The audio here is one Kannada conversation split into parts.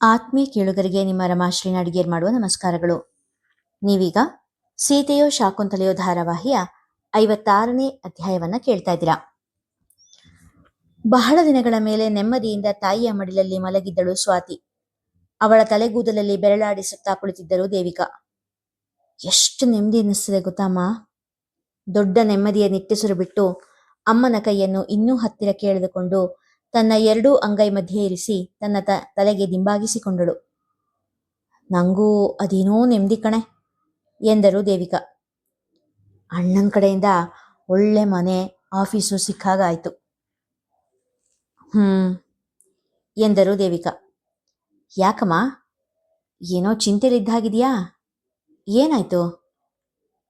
ಆತ್ಮೀಯ ಕೇಳುಗರಿಗೆ ನಿಮ್ಮ ರಮಾಶ್ರೀ ಅಡಿಗೇರ್ ಮಾಡುವ ನಮಸ್ಕಾರಗಳು. ನೀವೀಗ ಸೀತೆಯೋ ಶಾಕುಂತಲೆಯೋ ಧಾರಾವಾಹಿಯ 56ನೇ ಅಧ್ಯಾಯವನ್ನ ಕೇಳ್ತಾ ಇದ್ದೀರಾ. ಬಹಳ ದಿನಗಳ ಮೇಲೆ ನೆಮ್ಮದಿಯಿಂದ ತಾಯಿಯ ಮಡಿಲಲ್ಲಿ ಮಲಗಿದ್ದಳು ಸ್ವಾತಿ. ಅವಳ ತಲೆಗೂದಲಲ್ಲಿ ಬೆರಳಾಡಿಸುತ್ತಾ ಕುಳಿತಿದ್ದರು ದೇವಿಕಾ. ಎಷ್ಟು ನೆಮ್ಮದಿ ಅನ್ನಿಸ್ತದೆ ಗೊತ್ತಮ್ಮ. ದೊಡ್ಡ ನೆಮ್ಮದಿಯ ನಿಟ್ಟುಸಿರು ಬಿಟ್ಟು ಅಮ್ಮನ ಕೈಯನ್ನು ಇನ್ನೂ ಹತ್ತಿರಕ್ಕೆ ಎಳೆದುಕೊಂಡು ತನ್ನ ಎರಡೂ ಅಂಗೈ ಮಧ್ಯೆ ಇರಿಸಿ ತನ್ನ ತಲೆಗೆ ದಿಂಬಾಗಿಸಿಕೊಂಡಳು. ನಂಗೂ ಅದೇನೋ ನೆಮ್ಮದಿ ಕಣೆ ಎಂದರು ದೇವಿಕಾ. ಅಣ್ಣನ ಕಡೆಯಿಂದ ಒಳ್ಳೆ ಮನೆ ಆಫೀಸು ಸಿಕ್ಕಾಗಾಯ್ತು. ಎಂದರು ದೇವಿಕಾ. ಯಾಕಮ್ಮ, ಏನೋ ಚಿಂತೆಲಿದ್ದಾಗಿದೆಯಾ? ಏನಾಯ್ತು?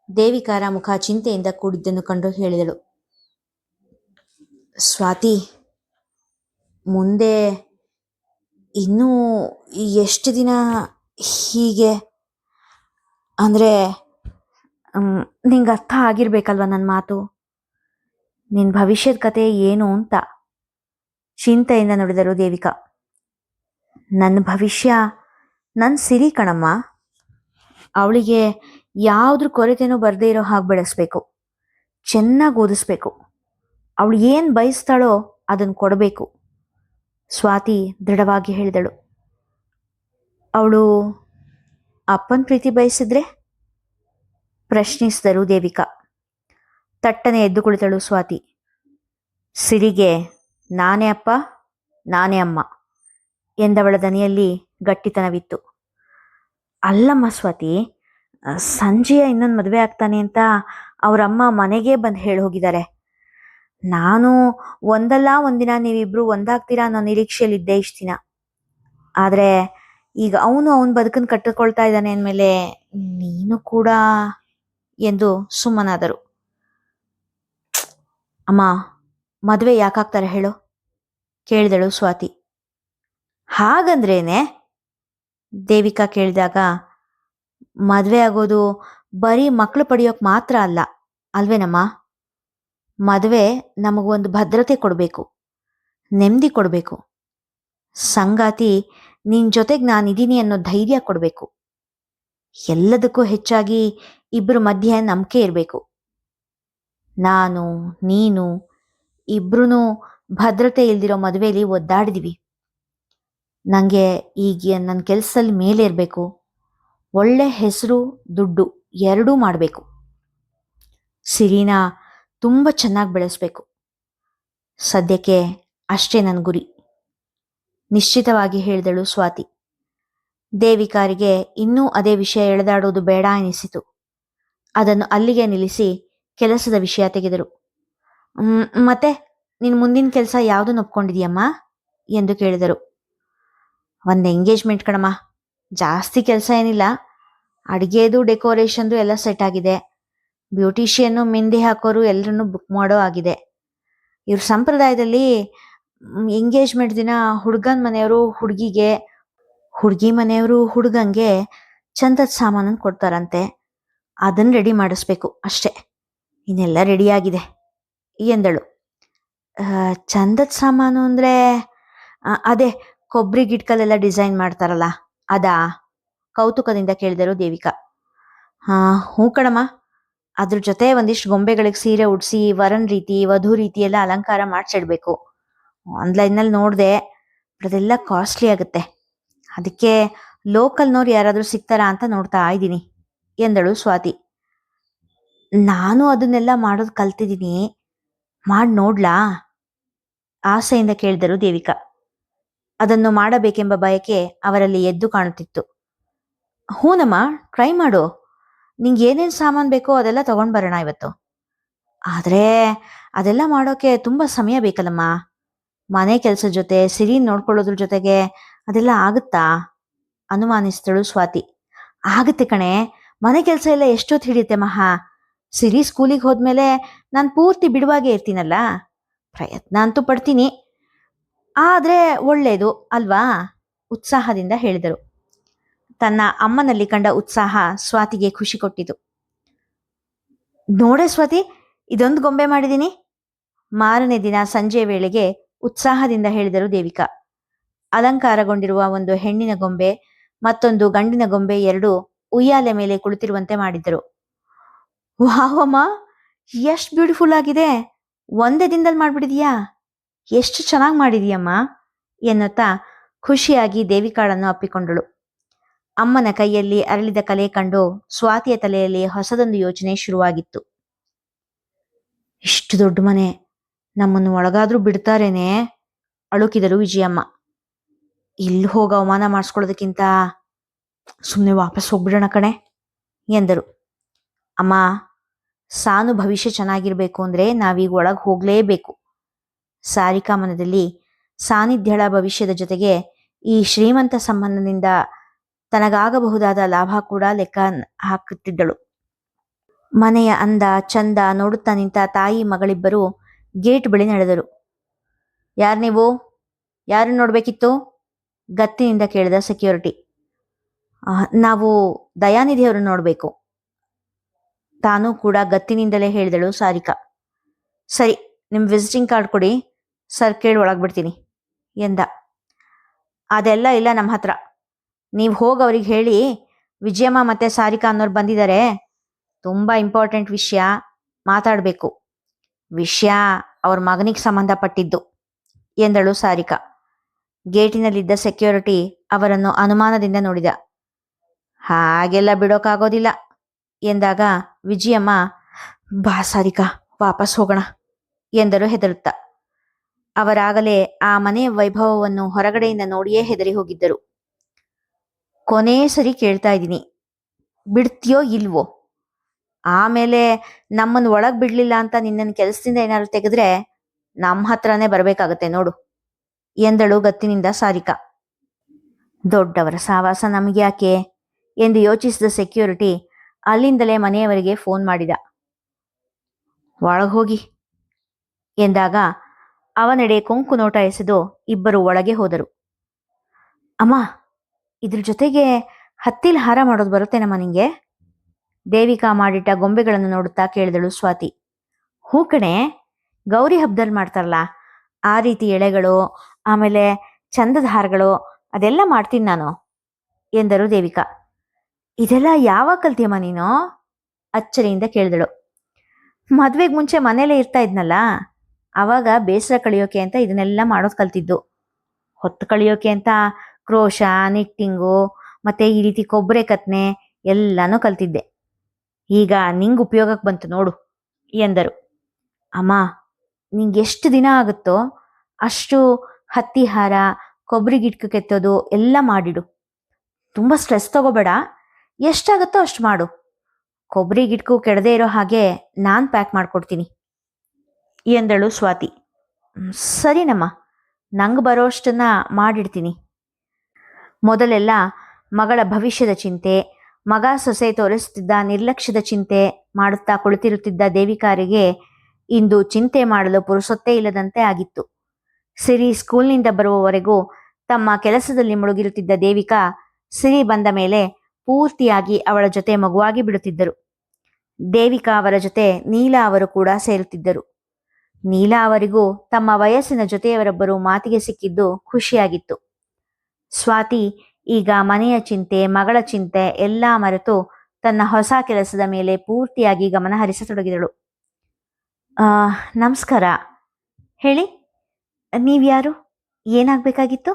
ದೇವಿಕಾರ ಮುಖ ಚಿಂತೆಯಿಂದ ಕೂಡಿದ್ದನ್ನು ಕಂಡು ಹೇಳಿದಳು. ಸ್ವಾತಿ, ಮುಂದೆ ಇನ್ನೂ ಎಷ್ಟು ದಿನ ಹೀಗೆ? ಅಂದರೆ ನಿಂಗೆ ಅರ್ಥ ಆಗಿರ್ಬೇಕಲ್ವ ನನ್ನ ಮಾತು. ನಿನ್ನ ಭವಿಷ್ಯದ ಕತೆ ಏನು ಅಂತ ಚಿಂತೆಯಿಂದ ನುಡಿದರು ದೇವಿಕಾ. ನನ್ನ ಭವಿಷ್ಯ ನನ್ನ ಸಿರಿ ಕಣಮ್ಮ. ಅವಳಿಗೆ ಯಾವುದ್ರ ಕೊರತೆನೂ ಬರದೇ ಇರೋ ಹಾಗೆ ಬೆಳೆಸ್ಬೇಕು, ಚೆನ್ನಾಗಿ ಓದಿಸ್ಬೇಕು. ಅವಳು ಏನು ಬಯಸ್ತಾಳೋ ಅದನ್ನು ಕೊಡಬೇಕು, ಸ್ವಾತಿ ದೃಢವಾಗಿ ಹೇಳಿದಳು. ಅವಳು ಅಪ್ಪನ ಪ್ರೀತಿ ಬಯಸಿದ್ರೆ? ಪ್ರಶ್ನಿಸಿದರು ದೇವಿಕಾ. ತಟ್ಟನೆ ಎದ್ದು ಕುಳಿತಳು ಸ್ವಾತಿ. ಸಿರಿಗೆ ನಾನೇ ಅಪ್ಪ, ನಾನೇ ಅಮ್ಮ ಎಂದವಳ ದನಿಯಲ್ಲಿ ಗಟ್ಟಿತನವಿತ್ತು. ಅಲ್ಲಮ್ಮ ಸ್ವಾತಿ, ಸಂಜೆಯ ಇನ್ನೊಂದು ಮದುವೆ ಆಗ್ತಾನೆ ಅಂತ ಅವರಮ್ಮ ಮನೆಗೆ ಬಂದು ಹೇಳಿ ಹೋಗಿದ್ದಾರೆ. ನಾನು ಒಂದಲ್ಲ ಒಂದಿನ ನೀವಿಬ್ರು ಒಂದಾಗ್ತೀರಾ ಅನ್ನೋ ನಿರೀಕ್ಷೆಯಲ್ಲಿದ್ದೆ ಇಷ್ಟು ದಿನ. ಆದರೆ ಈಗ ಅವನ ಬದುಕನ್ನು ಕಟ್ಟಿಕೊಳ್ತಾ ಇದ್ದಾನೆ ಅಂದಮೇಲೆ ನೀನು ಕೂಡ ಎಂದು ಸುಮ್ಮನಾದರು. ಅಮ್ಮ, ಮದುವೆ ಯಾಕಾಗ್ತಾರೆ ಹೇಳು? ಕೇಳಿದಳು ಸ್ವಾತಿ. ಹಾಗಂದ್ರೇನೆ? ದೇವಿಕಾ ಕೇಳಿದಾಗ, ಮದುವೆ ಆಗೋದು ಬರೀ ಮಕ್ಕಳು ಪಡೆಯೋಕೆ ಮಾತ್ರ ಅಲ್ಲ ಅಲ್ವೇನಮ್ಮ. ಮದುವೆ ನಮಗೊಂದು ಭದ್ರತೆ ಕೊಡಬೇಕು, ನೆಮ್ಮದಿ ಕೊಡಬೇಕು. ಸಂಗಾತಿ ನಿನ್ನ ಜೊತೆಗೆ ನಾನಿದ್ದೀನಿ ಅನ್ನೋ ಧೈರ್ಯ ಕೊಡಬೇಕು. ಎಲ್ಲದಕ್ಕೂ ಹೆಚ್ಚಾಗಿ ಇಬ್ಬರ ಮಧ್ಯೆ ನಂಬಿಕೆ ಇರಬೇಕು. ನಾನು ನೀನು ಇಬ್ರೂ ಭದ್ರತೆ ಇಲ್ದಿರೋ ಮದುವೆಯಲ್ಲಿ ಒದ್ದಾಡಿದೀವಿ. ನನಗೆ ಈಗ ನನ್ನ ಕೆಲಸದಲ್ಲಿ ಮೇಲೆ ಇರಬೇಕು, ಒಳ್ಳೆ ಹೆಸರು ದುಡ್ಡು ಎರಡೂ ಮಾಡಬೇಕು, ಸಿರಿನ ತುಂಬ ಚೆನ್ನಾಗಿ ಬೆಳೆಸ್ಬೇಕು. ಸದ್ಯಕ್ಕೆ ಅಷ್ಟೇ ನನ್ನ ಗುರಿ, ನಿಶ್ಚಿತವಾಗಿ ಹೇಳಿದಳು ಸ್ವಾತಿ. ದೇವಿಕಾರಿಗೆ ಇನ್ನೂ ಅದೇ ವಿಷಯ ಎಳೆದಾಡೋದು ಬೇಡ ಎನಿಸಿತು. ಅದನ್ನು ಅಲ್ಲಿಗೆ ನಿಲ್ಲಿಸಿ ಕೆಲಸದ ವಿಷಯ ತೆಗೆದರು. ಮತ್ತೆ ನಿನ್ನ ಮುಂದಿನ ಕೆಲಸ ಯಾವುದನ್ನು ಒಪ್ಕೊಂಡಿದೀಯಮ್ಮ ಎಂದು ಕೇಳಿದರು. ಒಂದು ಎಂಗೇಜ್ಮೆಂಟ್ ಕಣಮ್ಮ, ಜಾಸ್ತಿ ಕೆಲಸ ಏನಿಲ್ಲ. ಅಡುಗೆದು ಡೆಕೋರೇಷನ್ದು ಎಲ್ಲ ಸೆಟ್ ಆಗಿದೆ. ಬ್ಯೂಟಿಷಿಯನ್ನು ಮೆಹಂದಿ ಹಾಕೋರು ಎಲ್ಲರನ್ನು ಬುಕ್ ಮಾಡೋ ಆಗಿದೆ. ಇವ್ರ ಸಂಪ್ರದಾಯದಲ್ಲಿ ಎಂಗೇಜ್ಮೆಂಟ್ ದಿನ ಹುಡುಗನ ಮನೆಯವರು ಹುಡುಗಿಗೆ, ಹುಡುಗಿ ಮನೆಯವರು ಹುಡುಗಂಗೆ ಚಂದದ ಸಾಮಾನನ್ನು ಕೊಡ್ತಾರಂತೆ. ಅದನ್ನು ರೆಡಿ ಮಾಡಿಸ್ಬೇಕು ಅಷ್ಟೇ, ಇನ್ನೆಲ್ಲ ರೆಡಿಯಾಗಿದೆ ಎಂದಳು. ಚಂದದ ಸಾಮಾನು ಅಂದರೆ ಅದೇ ಕೊಬ್ಬರಿ ಗಿಟ್ಕಲ್ಲೆಲ್ಲ ಡಿಸೈನ್ ಮಾಡ್ತಾರಲ್ಲ ಅದಾ? ಕೌತುಕದಿಂದ ಕೇಳಿದರು ದೇವಿಕಾ. ಹ್ಞೂ ಕಣಮ್ಮ, ಅದ್ರ ಜೊತೆ ಒಂದಿಷ್ಟು ಗೊಂಬೆಗಳಿಗೆ ಸೀರೆ ಉಡಿಸಿ ವರನ್ ರೀತಿ ವಧು ರೀತಿ ಎಲ್ಲ ಅಲಂಕಾರ ಮಾಡಿಸಿಡ್ಬೇಕು. ಆನ್ಲೈನಲ್ಲಿ ನೋಡಿದೆ, ಅದೆಲ್ಲ ಕಾಸ್ಟ್ಲಿ ಆಗುತ್ತೆ. ಅದಕ್ಕೆ ಲೋಕಲ್ನವ್ರು ಯಾರಾದರೂ ಸಿಗ್ತಾರಾ ಅಂತ ನೋಡ್ತಾ ಇದ್ದೀನಿ ಎಂದಳು ಸ್ವಾತಿ. ನಾನು ಅದನ್ನೆಲ್ಲ ಮಾಡೋದು ಕಲ್ತಿದ್ದೀನಿ, ಮಾಡಿ ನೋಡ್ಲಾ ಆಸೆಯಿಂದ ಕೇಳಿದರು ದೇವಿಕಾ. ಅದನ್ನು ಮಾಡಬೇಕೆಂಬ ಬಯಕೆ ಅವರಲ್ಲಿ ಎದ್ದು ಕಾಣುತ್ತಿತ್ತು. ಹೂನಮ್ಮ, ಟ್ರೈ ಮಾಡು. ನಿಂಗೆ ಏನೇನು ಸಾಮಾನು ಬೇಕೋ ಅದೆಲ್ಲ ತಗೊಂಡು ಬರೋಣ ಇವತ್ತು. ಆದರೆ ಅದೆಲ್ಲ ಮಾಡೋಕೆ ತುಂಬ ಸಮಯ ಬೇಕಲ್ಲಮ್ಮ. ಮನೆ ಕೆಲಸದ ಜೊತೆ ಸಿರಿ ನೋಡ್ಕೊಳ್ಳೋದ್ರ ಜೊತೆಗೆ ಅದೆಲ್ಲ ಆಗುತ್ತಾ ಅನುಮಾನಿಸಿದಳು ಸ್ವಾತಿ. ಆಗುತ್ತೆ ಕಣೆ, ಮನೆ ಕೆಲಸ ಎಲ್ಲ ಎಷ್ಟೊತ್ತು ಹಿಡಿಯುತ್ತೆ ಮಹಾ. ಸಿರಿ ಸ್ಕೂಲಿಗೆ ಹೋದ್ಮೇಲೆ ನಾನು ಪೂರ್ತಿ ಬಿಡುವಾಗೇ ಇರ್ತೀನಲ್ಲ. ಪ್ರಯತ್ನ ಅಂತೂ ಪಡ್ತೀನಿ, ಆದರೆ ಒಳ್ಳೆಯದು ಅಲ್ವಾ ಉತ್ಸಾಹದಿಂದ ಹೇಳಿದರು. ತನ್ನ ಅಮ್ಮನಲ್ಲಿ ಕಂಡ ಉತ್ಸಾಹ ಸ್ವಾತಿಗೆ ಖುಷಿ ಕೊಟ್ಟಿತು. ನೋಡೆ ಸ್ವಾತಿ, ಇದೊಂದು ಗೊಂಬೆ ಮಾಡಿದ್ದೀನಿ. ಮಾರನೇ ದಿನ ಸಂಜೆ ವೇಳೆಗೆ ಉತ್ಸಾಹದಿಂದ ಹೇಳಿದರು ದೇವಿಕಾ. ಅಲಂಕಾರಗೊಂಡಿರುವ ಒಂದು ಹೆಣ್ಣಿನ ಗೊಂಬೆ ಮತ್ತೊಂದು ಗಂಡಿನ ಗೊಂಬೆ ಎರಡು ಉಯ್ಯಾಲೆ ಮೇಲೆ ಕುಳಿತಿರುವಂತೆ ಮಾಡಿದ್ದರು. ವಾಹಮ್ಮ, ಎಷ್ಟು ಬ್ಯೂಟಿಫುಲ್ ಆಗಿದೆ! ಒಂದೇ ದಿನದಲ್ಲಿ ಮಾಡ್ಬಿಟ್ಟಿದೀಯಾ? ಎಷ್ಟು ಚೆನ್ನಾಗಿ ಮಾಡಿದೀಯಮ್ಮ ಎನ್ನುತ್ತಾ ಖುಷಿಯಾಗಿ ದೇವಿಕಾಳನ್ನು ಅಪ್ಪಿಕೊಂಡಳು. ಅಮ್ಮನ ಕೈಯಲ್ಲಿ ಅರಳಿದ ಕಲೆ ಕಂಡು ಸ್ವಾತಿಯ ತಲೆಯಲ್ಲಿ ಹೊಸದೊಂದು ಯೋಚನೆ ಶುರುವಾಗಿತ್ತು. ಇಷ್ಟು ದೊಡ್ಡ ಮನೆ, ನಮ್ಮನ್ನು ಒಳಗಾದ್ರೂ ಬಿಡ್ತಾರೇನೆ? ಅಳುಕಿದರು ವಿಜಯಮ್ಮ. ಇಲ್ಲಿ ಹೋಗ ಅವಮಾನ ಮಾಡಿಸ್ಕೊಳ್ಳೋದಕ್ಕಿಂತ ಸುಮ್ಮನೆ ವಾಪಸ್ ಹೋಗ್ಬಿಡೋಣ ಕಣೆ ಎಂದರು. ಅಮ್ಮ, ಸಾನು ಭವಿಷ್ಯ ಚೆನ್ನಾಗಿರ್ಬೇಕು ಅಂದ್ರೆ ನಾವೀಗ ಒಳಗೆ ಹೋಗ್ಲೇಬೇಕು. ಸಾರಿಕಾ ಮನದಲ್ಲಿ ಸಾನ್ನಿಧ್ಯಳ ಭವಿಷ್ಯದ ಜೊತೆಗೆ ಈ ಶ್ರೀಮಂತ ಸಂಬಂಧದಿಂದ ತನಗಾಗಬಹುದಾದ ಲಾಭ ಕೂಡ ಲೆಕ್ಕ ಹಾಕುತ್ತಿದ್ದಳು. ಮನೆಯ ಅಂದ ಚಂದ ನೋಡುತ್ತಾ ನಿಂತ ತಾಯಿ ಮಗಳಿಬ್ಬರು ಗೇಟ್ ಬಳಿ ನಡೆದರು. ಯಾರು ನೀವು? ಯಾರನ್ನು ನೋಡ್ಬೇಕಿತ್ತು? ಗತ್ತಿನಿಂದ ಕೇಳಿದ ಸೆಕ್ಯೂರಿಟಿ. ನಾವು ದಯಾನಿಧಿಯವರು ನೋಡಬೇಕು. ತಾನೂ ಕೂಡ ಗತ್ತಿನಿಂದಲೇ ಹೇಳಿದಳು ಸಾರಿಕಾ. ಸರಿ, ನಿಮ್ಮ ವಿಸಿಟಿಂಗ್ ಕಾರ್ಡ್ ಕೊಡಿ, ಸರ್ ಕೇಳಿ ಒಳಗ್ಬಿಡ್ತೀನಿ ಎಂದ. ಅದೆಲ್ಲ ಇಲ್ಲ ನಮ್ಮ ಹತ್ರ. ನೀವು ಹೋಗಿ ಅವ್ರಿಗೆ ಹೇಳಿ ವಿಜಯಮ್ಮ ಮತ್ತೆ ಸಾರಿಕಾ ಅನ್ನೋರು ಬಂದಿದ್ದಾರೆ, ತುಂಬ ಇಂಪಾರ್ಟೆಂಟ್ ವಿಷಯ ಮಾತಾಡಬೇಕು. ವಿಷಯ ಅವ್ರ ಮಗನಿಗೆ ಸಂಬಂಧಪಟ್ಟಿದ್ದು ಎಂದಳು ಸಾರಿಕಾ. ಗೇಟಿನಲ್ಲಿದ್ದ ಸೆಕ್ಯೂರಿಟಿ ಅವರನ್ನು ಅನುಮಾನದಿಂದ ನೋಡಿದ. ಹಾಗೆಲ್ಲ ಬಿಡೋಕ್ಕಾಗೋದಿಲ್ಲ ಎಂದಾಗ ವಿಜಯಮ್ಮ, ಬಾ ಸಾರಿಕಾ, ವಾಪಸ್ ಹೋಗೋಣ ಎಂದರು ಹೆದರುತ್ತಾ. ಅವರಾಗಲೇ ಆ ಮನೆಯ ವೈಭವವನ್ನು ಹೊರಗಡೆಯಿಂದ ನೋಡಿಯೇ ಹೆದರಿ ಹೋಗಿದ್ದರು. ಕೊನೇ ಸರಿ ಕೇಳ್ತಾ ಇದ್ದೀನಿ, ಬಿಡ್ತೀಯೋ ಇಲ್ವೋ? ಆಮೇಲೆ ನಮ್ಮನ್ನು ಒಳಗೆ ಬಿಡ್ಲಿಲ್ಲ ಅಂತ ನಿನ್ನನ್ನು ಕೆಲಸದಿಂದ ಏನಾದ್ರು ತೆಗೆದ್ರೆ ನಮ್ಮ ಹತ್ರನೇ ಬರಬೇಕಾಗತ್ತೆ ನೋಡು ಎಂದಳು ಗತ್ತಿನಿಂದ ಸಾರಿಕಾ. ದೊಡ್ಡವರ ಸಾವಾಸ ನಮಗೆ ಯಾಕೆ ಎಂದು ಯೋಚಿಸಿದ ಸೆಕ್ಯೂರಿಟಿ ಅಲ್ಲಿಂದಲೇ ಮನೆಯವರಿಗೆ ಫೋನ್ ಮಾಡಿದ. ಒಳಗೆ ಹೋಗಿ ಎಂದಾಗ ಅವನೆಡೆ ಕೊಂಕು ನೋಟ ಎಸೆದು ಇಬ್ಬರು ಒಳಗೆ ಹೋದರು. ಅಮ್ಮ, ಇದ್ರ ಜೊತೆಗೆ ಹತ್ತಿಲ್ ಹಾರ ಮಾಡೋದು ಬರುತ್ತೇನಮ್ಮ ನಿಂಗೆ? ದೇವಿಕಾ ಮಾಡಿಟ್ಟ ಗೊಂಬೆಗಳನ್ನು ನೋಡುತ್ತಾ ಕೇಳಿದಳು ಸ್ವಾತಿ. ಹೂ ಕಣೆ, ಗೌರಿ ಹಬ್ಬದಲ್ಲಿ ಮಾಡ್ತಾರಲ್ಲ ಆ ರೀತಿ ಎಳೆಗಳು, ಆಮೇಲೆ ಚಂದದ ಹಾರಗಳು, ಅದೆಲ್ಲ ಮಾಡ್ತೀನಿ ನಾನು ಎಂದರು ದೇವಿಕಾ. ಇದೆಲ್ಲ ಯಾವಾಗ ಕಲ್ತಿಯಮ್ಮ ನೀನು? ಅಚ್ಚರಿಯಿಂದ ಕೇಳಿದಳು. ಮದುವೆಗೆ ಮುಂಚೆ ಮನೇಲೇ ಇರ್ತಾ ಇದ್ನಲ್ಲ, ಆವಾಗ ಬೇಸರ ಕಳಿಯೋಕೆ ಅಂತ ಇದನ್ನೆಲ್ಲ ಮಾಡೋದು ಕಲ್ತಿದ್ದು. ಹೊತ್ತು ಕಳಿಯೋಕೆ ಅಂತ ಕ್ರೋಶ, ನಿಟ್ಟಿಂಗು ಮತ್ತೆ ಈ ರೀತಿ ಕೊಬ್ಬರೆ ಕತ್ನೆ ಎಲ್ಲಾನು ಕಲ್ತಿದ್ದೆ. ಈಗ ನಿಂಗೆ ಉಪಯೋಗಕ್ಕೆ ಬಂತು ನೋಡು ಎಂದರು. ಅಮ್ಮ, ನಿಂಗೆ ಎಷ್ಟು ದಿನ ಆಗುತ್ತೋ ಅಷ್ಟು ಹತ್ತಿ ಹಾರ, ಕೊಬ್ಬರಿ ಗಿಟ್ಕು ಕೆತ್ತೋದು ಎಲ್ಲ ಮಾಡಿಡು. ತುಂಬ ಸ್ಟ್ರೆಸ್ ತಗೋಬೇಡ, ಎಷ್ಟಾಗುತ್ತೋ ಅಷ್ಟು ಮಾಡು. ಕೊಬ್ಬರಿ ಗಿಟ್ಕು ಕೆಡದೇ ಇರೋ ಹಾಗೆ ನಾನು ಪ್ಯಾಕ್ ಮಾಡಿಕೊಡ್ತೀನಿ ಎಂದಳು ಸ್ವಾತಿ. ಸರಿನಮ್ಮ, ನಂಗೆ ಬರೋಷ್ಟನ್ನ ಮಾಡಿಡ್ತೀನಿ. ಮೊದಲೆಲ್ಲ ಮಗಳ ಭವಿಷ್ಯದ ಚಿಂತೆ, ಮಗ ಸೊಸೆ ತೋರಿಸುತ್ತಿದ್ದ ನಿರ್ಲಕ್ಷ್ಯದ ಚಿಂತೆ ಮಾಡುತ್ತಾ ಕುಳಿತಿರುತ್ತಿದ್ದ ದೇವಿಕಾರಿಗೆ ಇಂದು ಚಿಂತೆ ಮಾಡಲು ಪುರುಸೊತ್ತೇ ಇಲ್ಲದಂತೆ ಆಗಿತ್ತು. ಸಿರಿ ಸ್ಕೂಲ್ನಿಂದ ಬರುವವರೆಗೂ ತಮ್ಮ ಕೆಲಸದಲ್ಲಿ ಮುಳುಗಿರುತ್ತಿದ್ದ ದೇವಿಕಾ ಸಿರಿ ಬಂದ ಮೇಲೆ ಪೂರ್ತಿಯಾಗಿ ಅವಳ ಜೊತೆ ಮಗುವಾಗಿ ಬಿಡುತ್ತಿದ್ದರು. ದೇವಿಕಾ ಅವರ ಜೊತೆ ನೀಲಾ ಅವರು ಕೂಡ ಸೇರುತ್ತಿದ್ದರು. ನೀಲಾ ಅವರಿಗೂ ತಮ್ಮ ವಯಸ್ಸಿನ ಜೊತೆಯವರೊಬ್ಬರು ಮಾತಿಗೆ ಸಿಕ್ಕಿದ್ದು ಖುಷಿಯಾಗಿತ್ತು. ಸ್ವಾತಿ ಈಗ ಮನೆಯ ಚಿಂತೆ, ಮಗಳ ಚಿಂತೆ ಎಲ್ಲ ಮರೆತು ತನ್ನ ಹೊಸ ಕೆಲಸದ ಮೇಲೆ ಪೂರ್ತಿಯಾಗಿ ಗಮನ ಹರಿಸತೊಡಗಿದಳು. ನಮಸ್ಕಾರ, ಹೇಳಿ, ನೀವ್ಯಾರು? ಏನಾಗಬೇಕಾಗಿತ್ತು?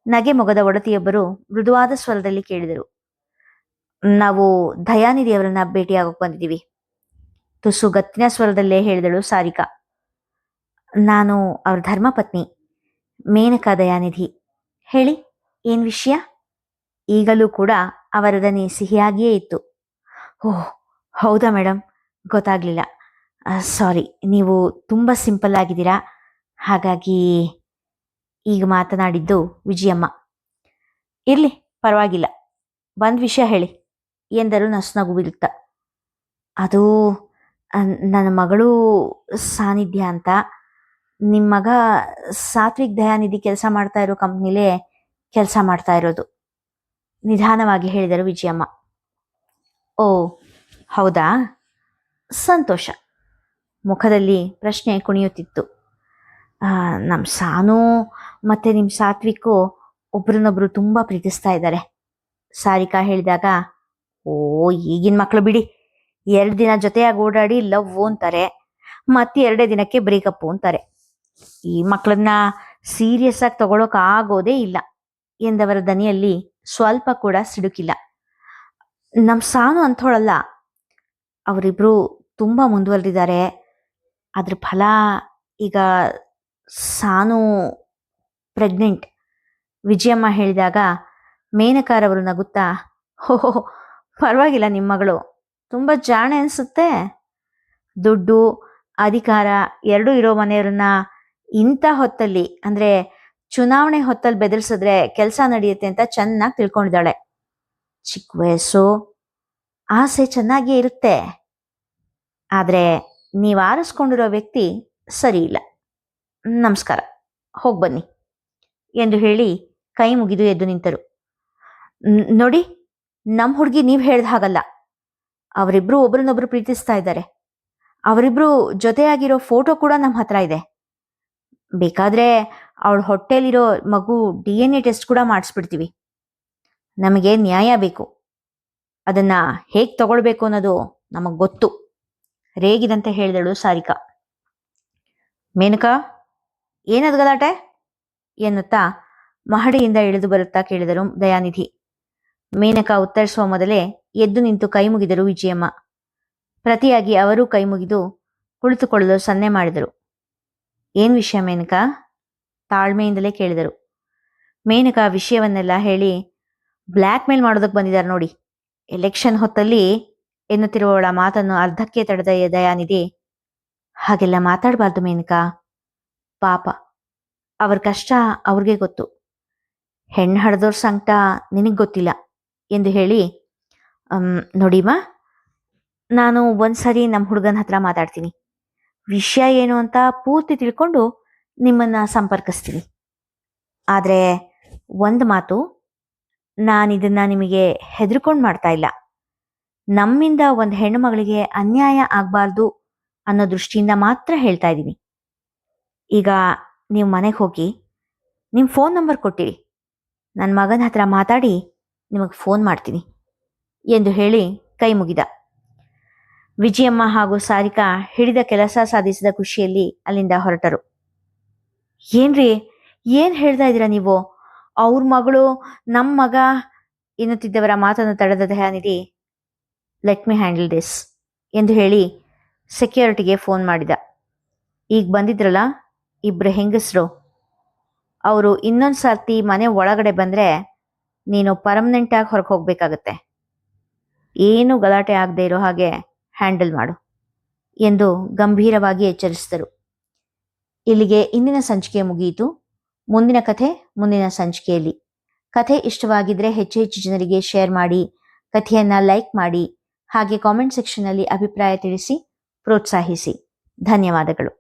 ನಗೆ ಮೊಗದ ಒಡತಿಯೊಬ್ಬರು ಮೃದುವಾದ ಸ್ವರದಲ್ಲಿ ಕೇಳಿದರು. ನಾವು ದಯಾನಿಧಿಯವರನ್ನ ಭೇಟಿಯಾಗೋಕೆ ಬಂದಿದ್ದೀವಿ, ತುಸು ಗತ್ತಿನ ಸ್ವರದಲ್ಲೇ ಹೇಳಿದಳು ಸಾರಿಕಾ. ನಾನು ಅವ್ರ ಧರ್ಮಪತ್ನಿ ಮೇನಕಾ ದಯಾನಿಧಿ. ಹೇಳಿ, ಏನು ವಿಷಯ? ಈಗಲೂ ಕೂಡ ಅವರ ದನಿ ಸಿಹಿಯಾಗಿಯೇ ಇತ್ತು. ಓಹ್, ಹೌದಾ ಮೇಡಮ್, ಗೊತ್ತಾಗಲಿಲ್ಲ. ಸಾರಿ, ನೀವು ತುಂಬ ಸಿಂಪಲ್ ಆಗಿದ್ದೀರಾ, ಹಾಗಾಗಿ ಈಗ ಮಾತನಾಡಿದ್ದು ವಿಜಯಮ್ಮ. ಇರಲಿ, ಪರವಾಗಿಲ್ಲ, ಬಂದ ವಿಷಯ ಹೇಳಿ ಎಂದರು ನಸುನಗು ಬೀರುತ್ತಾ. ಅದು ನನ್ನ ಮಗಳು ಸಾನ್ನಿಧ್ಯ ಅಂತ. ನಿಮ್ಮ ಮಗ ಸಾತ್ವಿಕ್ ದಯಾನಿಧಿ ಕೆಲಸ ಮಾಡ್ತಾ ಇರೋ ಕಂಪ್ನಿಲೇ ಕೆಲಸ ಮಾಡ್ತಾ ಇರೋದು ನಿಧಾನವಾಗಿ ಹೇಳಿದರು ವಿಜಯಮ್ಮ. ಓ ಹೌದಾ, ಸಂತೋಷ. ಮುಖದಲ್ಲಿ ಪ್ರಶ್ನೆ ಕುಣಿಯುತ್ತಿತ್ತು. ನಮ್ಮ ಸಾನು ಮತ್ತು ನಿಮ್ಮ ಸಾತ್ವಿಕು ಒಬ್ರನ್ನೊಬ್ರು ತುಂಬ ಪ್ರೀತಿಸ್ತಾ ಇದ್ದಾರೆ. ಸಾರಿಕಾ ಹೇಳಿದಾಗ, ಓ ಈಗಿನ ಮಕ್ಕಳು ಬಿಡಿ, 2 ದಿನ ಜೊತೆಯಾಗಿ ಓಡಾಡಿ ಲವ್ ಅಂತಾರೆ, ಮತ್ತೆ 2 ದಿನಕ್ಕೆ ಬ್ರೇಕಪ್ ಅಂತಾರೆ. ಈ ಮಕ್ಕಳನ್ನ ಸೀರಿಯಸ್ ಆಗಿ ತಗೊಳಕ್ ಆಗೋದೇ ಇಲ್ಲ ಎಂದವರ ದನಿಯಲ್ಲಿ ಸ್ವಲ್ಪ ಕೂಡ ಸಿಡುಕಿಲ್ಲ. ನಮ್ಮ ಸಾನು ಅಂಥೋಳಲ್ಲ. ಅವರಿಬ್ರು ತುಂಬ ಮುಂದುವರೆದಿದ್ದಾರೆ. ಅದ್ರ ಫಲ ಈಗ ಸಾನು ಪ್ರೆಗ್ನೆಂಟ್. ವಿಜಯಮ್ಮ ಹೇಳಿದಾಗ ಮೇನಕಾರವರು ನಗುತ್ತಾ, ಓಹೋ ಪರವಾಗಿಲ್ಲ, ನಿಮ್ಮ ಮಗಳು ತುಂಬ ಜಾಣೆ ಅನಿಸುತ್ತೆ. ದುಡ್ಡು ಅಧಿಕಾರ ಎರಡೂ ಇರೋ ಮನೆಯವ್ರನ್ನ ಇಂಥ ಹೊತ್ತಲ್ಲಿ, ಅಂದರೆ ಚುನಾವಣೆ ಹೊತ್ತಲ್ಲಿ ಬೆದರಿಸಿದ್ರೆ ಕೆಲಸ ನಡೆಯುತ್ತೆ ಅಂತ ಚೆನ್ನಾಗಿ ತಿಳ್ಕೊಂಡಿದ್ದಾಳೆ. ಚಿಕ್ಕ ವಯಸ್ಸು, ಆಸೆ ಚೆನ್ನಾಗಿಯೇ ಇರುತ್ತೆ, ಆದರೆ ನೀವು ಆರಿಸ್ಕೊಂಡಿರೋ ವ್ಯಕ್ತಿ ಸರಿ ಇಲ್ಲ. ನಮಸ್ಕಾರ, ಹೋಗಿ ಬನ್ನಿ ಎಂದು ಹೇಳಿ ಕೈ ಮುಗಿದು ಎದ್ದು ನಿಂತರು. ನೋಡಿ, ನಮ್ಮ ಹುಡುಗಿ ನೀವು ಹೇಳ್ದ ಹಾಗಲ್ಲ. ಅವರಿಬ್ರು ಒಬ್ರನ್ನೊಬ್ರು ಪ್ರೀತಿಸ್ತಾ ಇದ್ದಾರೆ. ಅವರಿಬ್ರು ಜೊತೆಯಾಗಿರೋ ಫೋಟೋ ಕೂಡ ನಮ್ಮ ಹತ್ರ ಇದೆ. ಬೇಕಾದ್ರೆ ಅವಳ ಹೊಟ್ಟೆಲಿರೋ ಮಗು DNA ಟೆಸ್ಟ್ ಕೂಡ ಮಾಡಿಸ್ಬಿಡ್ತೀವಿ. ನಮಗೆ ನ್ಯಾಯ ಬೇಕು. ಅದನ್ನ ಹೇಗೆ ತಗೊಳ್ಬೇಕು ಅನ್ನೋದು ನಮಗೆ ಗೊತ್ತು, ರೇಗಿದಂತೆ ಹೇಳಿದಳು ಸಾರಿಕಾ. ಮೇನಕಾ, ಏನದು ಗಲಾಟೆ ಎನ್ನುತ್ತಾ ಮಹಡಿಯಿಂದ ಇಳಿದು ಬರುತ್ತಾ ಕೇಳಿದರು ದಯಾನಿಧಿ. ಮೇನಕಾ ಉತ್ತರಿಸುವ ಮೊದಲೇ ಎದ್ದು ನಿಂತು ಕೈ ಮುಗಿದರು ವಿಜಯಮ್ಮ. ಪ್ರತಿಯಾಗಿ ಅವರೂ ಕೈ ಮುಗಿದು ಕುಳಿತುಕೊಳ್ಳಲು ಸನ್ನೆ ಮಾಡಿದರು. ಏನ್ ವಿಷಯ ಮೇನಕಾ? ತಾಳ್ಮೆಯಿಂದಲೇ ಕೇಳಿದರು. ಮೇನಕಾ ವಿಷಯವನ್ನೆಲ್ಲ ಹೇಳಿ, ಬ್ಲ್ಯಾಕ್ ಮೇಲ್ ಮಾಡೋದಕ್ಕೆ ಬಂದಿದ್ದಾರೆ ನೋಡಿ, ಎಲೆಕ್ಷನ್ ಹೊತ್ತಲ್ಲಿ ಎನ್ನುತ್ತಿರುವವಳ ಮಾತನ್ನು ಅರ್ಧಕ್ಕೆ ತಡೆದ ದಯಾನಿಧಿ, ಹಾಗೆಲ್ಲ ಮಾತಾಡಬಾರ್ದು ಮೇನಕಾ, ಪಾಪ ಅವ್ರ ಕಷ್ಟ ಅವ್ರಿಗೆ ಗೊತ್ತು, ಹೆಣ್ಣು ಹಡ್ದವ್ರ ಸಂಕಟ ನಿನಗೆ ಗೊತ್ತಿಲ್ಲ ಎಂದು ಹೇಳಿ, ನೋಡಿಮ್ಮ, ನಾನು ಒಂದ್ಸರಿ ನಮ್ಮ ಹುಡುಗನ ಹತ್ರ ಮಾತಾಡ್ತೀನಿ, ವಿಷಯ ಏನು ಅಂತ ಪೂರ್ತಿ ತಿಳ್ಕೊಂಡು ನಿಮ್ಮನ್ನ ಸಂಪರ್ಕಿಸ್ತೀನಿ. ಆದರೆ ಒಂದು ಮಾತು, ನಾನಿದನ್ನ ನಿಮಗೆ ಹೆದರ್ಕೊಂಡು ಮಾಡ್ತಾ ಇಲ್ಲ. ನಮ್ಮಿಂದ ಒಂದು ಹೆಣ್ಣು ಮಗಳಿಗೆ ಅನ್ಯಾಯ ಆಗಬಾರ್ದು ಅನ್ನೋ ದೃಷ್ಟಿಯಿಂದ ಮಾತ್ರ ಹೇಳ್ತಾ ಇದ್ದೀನಿ. ಈಗ ನೀವು ಮನೆಗೆ ಹೋಗಿ ನಿಮ್ಮ ಫೋನ್ ನಂಬರ್ ಕೊಟ್ಟಿರಿ, ನನ್ನ ಮಗನ ಹತ್ರ ಮಾತಾಡಿ ನಿಮಗೆ ಫೋನ್ ಮಾಡ್ತೀನಿ ಎಂದು ಹೇಳಿ ಕೈ ಮುಗಿದ. ವಿಜಯಮ್ಮ ಹಾಗೂ ಸಾರಿಕಾ ಹಿಡಿದ ಕೆಲಸ ಸಾಧಿಸಿದ ಖುಷಿಯಲ್ಲಿ ಅಲ್ಲಿಂದ ಹೊರಟರು. ಏನ್ರಿ, ಏನು ಹೇಳ್ತಾ ಇದ್ದೀರಾ ನೀವು? ಅವ್ರ ಮಗಳು ನಮ್ಮ ಮಗ ಎನ್ನುತ್ತಿದ್ದವರ ಮಾತನ್ನು ತಡೆದ Dayanidhi, let me handle this ಎಂದು ಹೇಳಿ ಸೆಕ್ಯೂರಿಟಿಗೆ ಫೋನ್ ಮಾಡಿದ. ಈಗ ಬಂದಿದ್ರಲ್ಲ ಇಬ್ಬರು ಹೆಂಗಸರು, ಅವರು ಇನ್ನೊಂದು ಸರ್ತಿ ಮನೆ ಒಳಗಡೆ ಬಂದರೆ ನೀನು ಪರ್ಮನೆಂಟಾಗಿ ಹೊರಗೆ ಹೋಗಬೇಕಾಗತ್ತೆ. ಏನು ಗಲಾಟೆ ಆಗದೆ ಇರೋ ಹಾಗೆ ಹ್ಯಾಂಡಲ್ ಮಾಡು ಎಂದು ಗಂಭೀರವಾಗಿ ಎಚ್ಚರಿಸಿದರು. ಇಲ್ಲಿಗೆ ಇಂದಿನ ಸಂಚಿಕೆ ಮುಗಿಯಿತು. ಮುಂದಿನ ಕಥೆ ಮುಂದಿನ ಸಂಚಿಕೆಯಲ್ಲಿ. ಕಥೆ ಇಷ್ಟವಾಗಿದ್ದರೆ ಹೆಚ್ಚು ಹೆಚ್ಚು ಜನರಿಗೆ ಶೇರ್ ಮಾಡಿ, ಕಥೆಯನ್ನು ಲೈಕ್ ಮಾಡಿ, ಹಾಗೆ ಕಾಮೆಂಟ್ ಸೆಕ್ಷನ್ನಲ್ಲಿ ಅಭಿಪ್ರಾಯ ತಿಳಿಸಿ ಪ್ರೋತ್ಸಾಹಿಸಿ. ಧನ್ಯವಾದಗಳು.